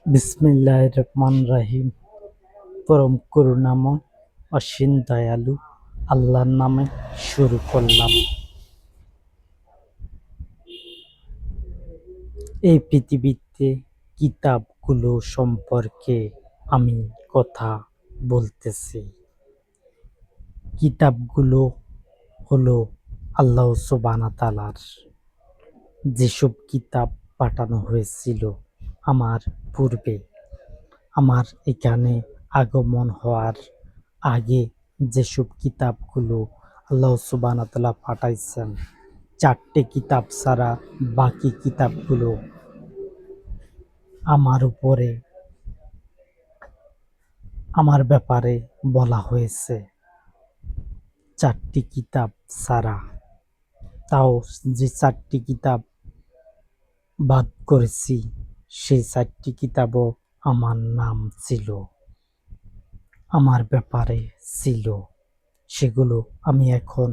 বিসমিল্লাহির রহমানির রহিম। পরম করুণাময় অসীম দয়ালু আল্লাহর নামে শুরু করলাম। এই পৃথিবীতে কিতাবগুলো সম্পর্কে আমি কথা বলতেছি। কিতাবগুলো হলো আল্লাহ সুবহানাহু তাআলার যেসব কিতাব পাঠানো হয়েছিল আমার পূর্বে, আমার এখানে আগমন হওয়ার আগে যেসব কিতাবগুলো আল্লাহ সুবহানাহু ওয়া তাআলা পাঠাইছেন, 4টে কিতাব ছাড়া বাকি কিতাবগুলো আমার উপরে, আমার ব্যাপারে বলা হয়েছে। 4টি কিতাব ছাড়া, তাও যে 4টি কিতাব বাদ করেছি, সেই 4টি কিতাবও আমার নাম ছিল, আমার ব্যাপারে ছিল। সেগুলো আমি এখন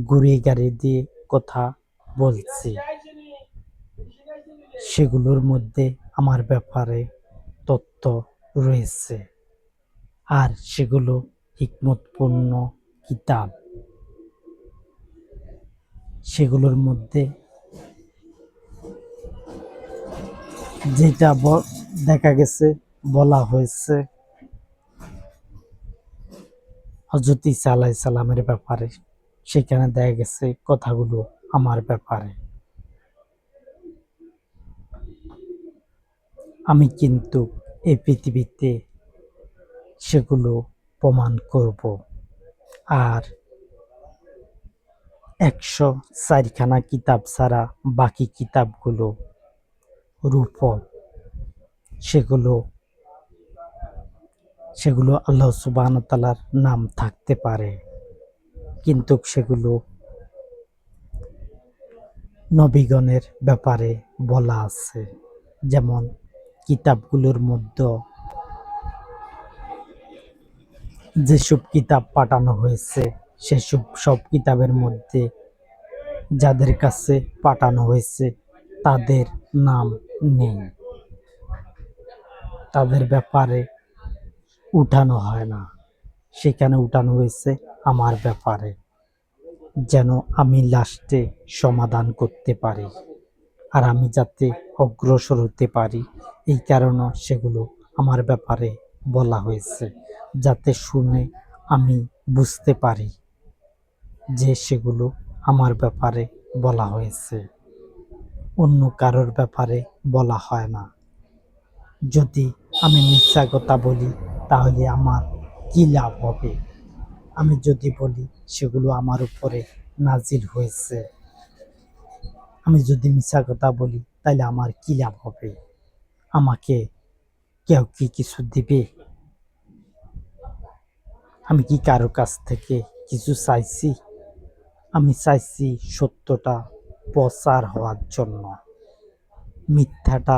ঘুরে গাড়ি দিয়ে কথা বলছি। সেগুলোর মধ্যে আমার ব্যাপারে তথ্য রয়েছে, আর সেগুলো হিকমতপূর্ণ কিতাব। সেগুলোর মধ্যে যেটা দেখা গেছে বলা হয়েছে হযরত ঈসা আলাইহিস সালামের ব্যাপারে, সেখানে দেখা গেছে কথাগুলো আমার ব্যাপারে। আমি কিন্তু এই পৃথিবীতে সেগুলো প্রমাণ করব। আর 104খানা কিতাব ছাড়া বাকি কিতাবগুলো রূপক। সেগুলো সেগুলো আল্লাহ সুবহানাহু ওয়া তাআলার নাম থাকতে পারে, কিন্তু সেগুলো নবীগণের ব্যাপারে বলা আছে। যেমন কিতাবগুলোর মধ্যে যেসব কিতাব পাঠানো হয়েছে, সেসব সব কিতাবের মধ্যে যাদের কাছে পাঠানো হয়েছে তাদের নাম নেই, তাদের ব্যাপারে উঠানো হয় না। সেখানে উঠানো হয়েছে আমার ব্যাপারে, যেন আমি লাস্টে সমাধান করতে পারি, আর আমি যাতে অগ্রসর হতে পারি। এই কারণে সেগুলো আমার ব্যাপারে বলা হয়েছে, যাতে শুনে আমি বুঝতে পারি যে সেগুলো আমার ব্যাপারে বলা হয়েছে, অন্য কারোর ব্যাপারে বলা হয় না। যদি আমি মিথ্যা কথা বলি তাহলে আমার কি লাভ হবে? আমি যদি বলি সেগুলো আমার উপরে নাজিল হয়েছে, আমি যদি মিথ্যা কথা বলি তাহলে আমার কি লাভ হবে? আমাকে কেউ কি কিছু দিবে? আমি কি কারো কাছ থেকে কিছু চাইছি? আমি চাইছি সত্যটা প্রচার হওয়ার জন্য, মিথ্যাটা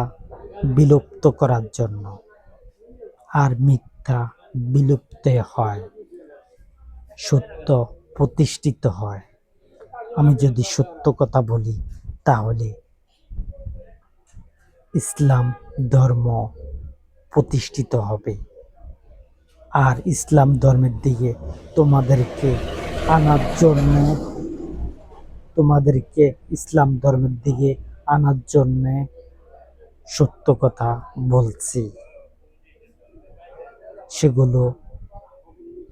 বিলুপ্ত করার জন্য। আর মিথ্যা বিলুপ্ত হয়, সত্য প্রতিষ্ঠিত হয়। আমি যদি সত্য কথা বলি তাহলে ইসলাম ধর্ম প্রতিষ্ঠিত হবে। আর ইসলাম ধর্মের দিকে তোমাদেরকে আনার জন্য, তোমাদেরকে ইসলাম ধর্মের দিকে আনার জন্যে সত্য কথা বলছি। সেগুলো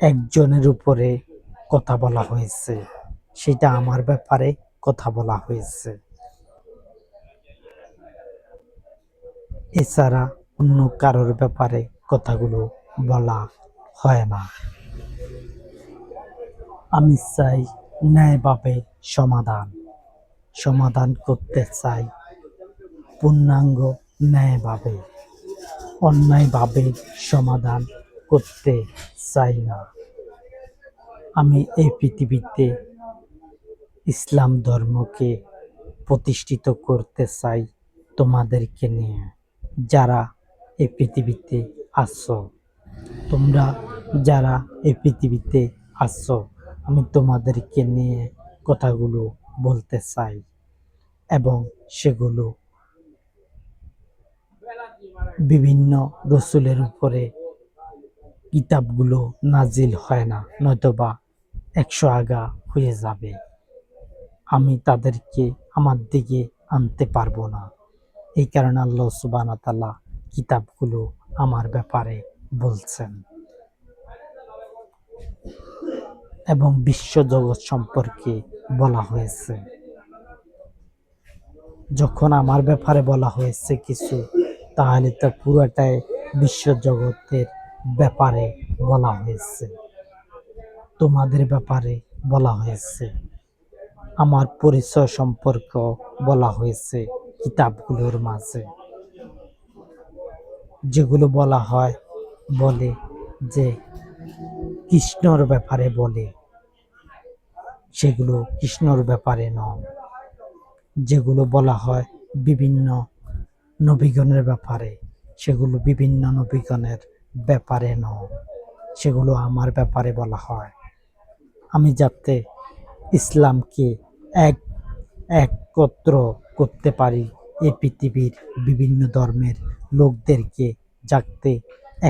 একজনের উপরে কথা বলা হয়েছে, সেটা আমার ব্যাপারে কথা বলা হয়েছে। এছাড়া অন্য কারোর ব্যাপারে কথাগুলো বলা হয় না। আমি চাই ন্যায়ভাবে সমাধান, সমাধান করতে চাই পূর্ণাঙ্গ ন্যায়ভাবে, অন্যায়ভাবে সমাধান করতে চাই না। আমি এই পৃথিবীতে ইসলাম ধর্মকে প্রতিষ্ঠিত করতে চাই তোমাদেরকে নিয়ে, যারা এই পৃথিবীতে আছো। তোমরা যারা এই পৃথিবীতে আছো, আমি তোমাদেরকে নিয়ে কথাগুলো বলতে চাই, এবং সেগুলো বিভিন্ন রসুলের উপরে কিতাবগুলো নাজিল হয় না, নয়তোবা 100 আগা হয়ে যাবে। আমি তাদেরকে আমার দিকে আনতে পারবো না। এই কারণে আল্লাহ সুবহানাহু ওয়া তাআলা কিতাবগুলো আমার ব্যাপারে বলছেন এবং বিশ্বজগৎ সম্পর্কে বলা হয়েছে। যখন আমার ব্যাপারে বলা হয়েছে কিছু, তাহলে তো পুরোটাই বিশ্বজগতের ব্যাপারে বলা হয়েছে। তোমাদের ব্যাপারে বলা হয়েছে, আমার পরিচয় সম্পর্ক বলা হয়েছে কিতাবগুলোর মাঝে। যেগুলো বলা হয়, বলে যে কৃষ্ণর ব্যাপারে বলে, সেগুলো কৃষ্ণর ব্যাপারে নয়। যেগুলো বলা হয় বিভিন্ন নবীগণের ব্যাপারে, সেগুলো বিভিন্ন নবীগণের ব্যাপারে নয়, সেগুলো আমার ব্যাপারে বলা হয়। আমি যাতে ইসলামকে এক একত্র করতে পারি, এই পৃথিবীর বিভিন্ন ধর্মের লোকদেরকে যাতে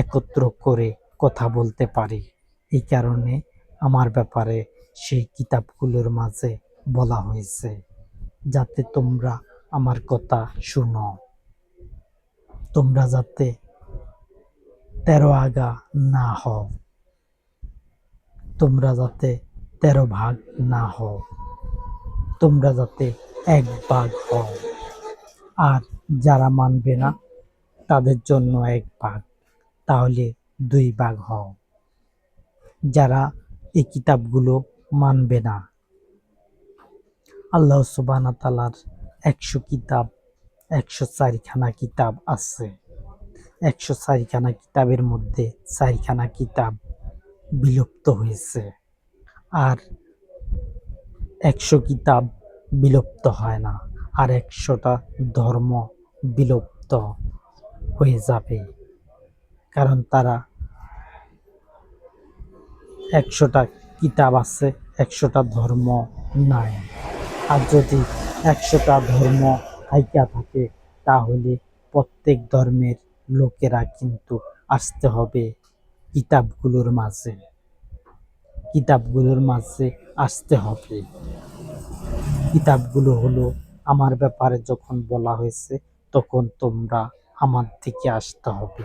একত্র করে কথা বলতে পারি, এই কারণে আমার ব্যাপারে সেই কিতাবগুলোর মাঝে বলা হয়েছে, যাতে তোমরা আমার কথা শুনো, তোমরা যাতে 13 আগা না হও, তোমরা যাতে 13 ভাগ না হও, তোমরা যাতে 1 ভাগ হও। আর যারা মানবে না তাদের জন্য 1 ভাগ, তাহলে 2 ভাগ হও। যারা এই কিতাবগুলো মানবে না, আল্লাহ সুবহানাহু ওয়া তাআলার 100 কিতাব, 104 খানা কিতাব আছে। 104 খানা কিতাবের মধ্যে 4 খানা কিতাব বিলুপ্ত হয়েছে, আর 100 কিতাব বিলুপ্ত হয় না, আর 100টা ধর্ম বিলুপ্ত হয়ে যাবে। কারণ তারা 100টা কিতাব আছে, 100টা ধর্ম নাই। আর যদি 100টা ধর্ম থাইকা থাকে, তাহলে প্রত্যেক ধর্মের লোকেরা কিন্তু আসতে হবে কিতাবগুলোর মাঝে, কিতাবগুলোর মাঝে আসতে হবে। কিতাবগুলো হলো আমার ব্যাপারে যখন বলা হয়েছে, তখন তোমরা আমার দিকে আসতে হবে,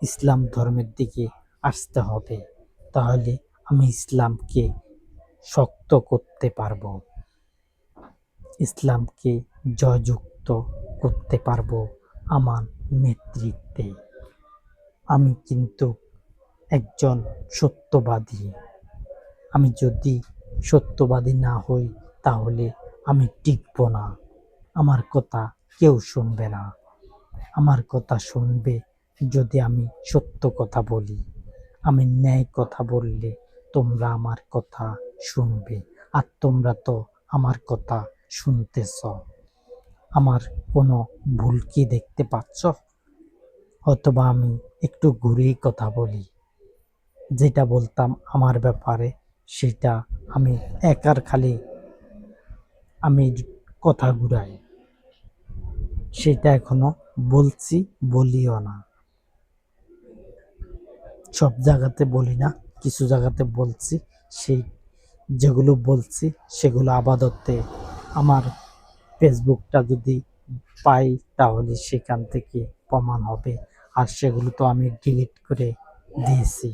ইসলাম ধর্মের দিকে আসতে হবে। তাহলে আমি ইসলামকে শক্ত করতে পারবো, ইসলামকে জয়যুক্ত করতে পারবো আমার নেতৃত্বে। আমি কিন্তু একজন সত্যবাদী। আমি যদি সত্যবাদী না হই, তাহলে আমি টিকবো না। আমার কথা কেউ শুনবে না। আমার কথা শুনবে যদি আমি সত্য কথা বলি। আমি ন্যায় কথা বললে তোমরা আমার কথা শুনবে। আর তোমরা তো আমার কথা শুনতেছ। আমার কোনো ভুল কি দেখতে পাচ্ছ? অথবা আমি একটু ঘুরেই কথা বলি, যেটা বলতাম আমার ব্যাপারে সেটা আমি একার খালি আমি কথা ঘুরাই, সেটা এখনো বলছি, বলিও না। সব জায়গাতে বলি না, কিছু জায়গাতে বলছি। সেই যেগুলো বলছি সেগুলো আপাততে আমার ফেসবুকটা যদি পাই, তাহলে সেখান থেকে প্রমাণ হবে। আর সেগুলো তো আমি ডিলিট করে দিয়েছি।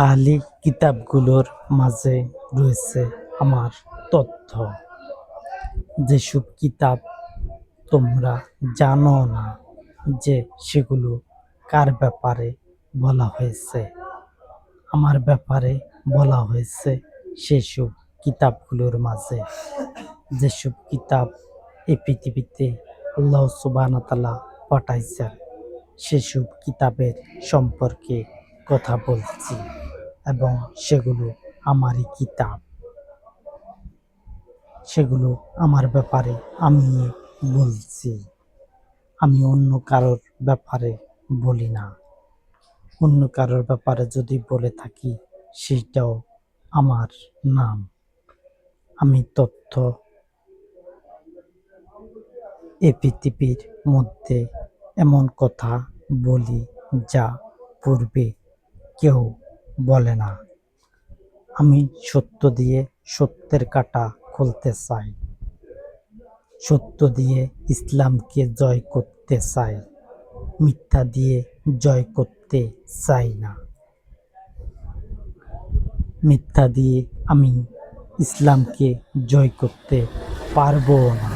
আহলি কিতাবগুলোর মাঝে রয়েছে আমার তথ্য, যেসব কিতাব তোমরা জানো না যে সেগুলো কার ব্যাপারে বলা হয়েছে, আমার ব্যাপারে বলা হয়েছে সেসব কিতাবগুলোর মাঝে। যেসব কিতাব এই পৃথিবীতে আল্লাহ সুবহানাহু ওয়া তাআলা পাঠাইছেন, সেসব কিতাবের সম্পর্কে কথা বলছি, এবং সেগুলো আমারই কিতাব, সেগুলো আমার ব্যাপারে আমি বলছি। আমি অন্য কারোর ব্যাপারে বলি না। অন্য কারোর ব্যাপারে যদি বলে থাকি সেটাও আমার নাম। আমি তথ্য এ পৃথিবীর মধ্যে এমন কথা বলি যা পূর্বে কেউ বলে না। আমি সত্য দিয়ে সত্যের কাঁটা খুলতে চাই। সত্য দিয়ে ইসলামকে জয় করতে চাই। মিথ্যা দিয়ে জয় করতে চাই না। মিথ্যা দিয়ে আমি ইসলামকে জয় করতে পারবো না।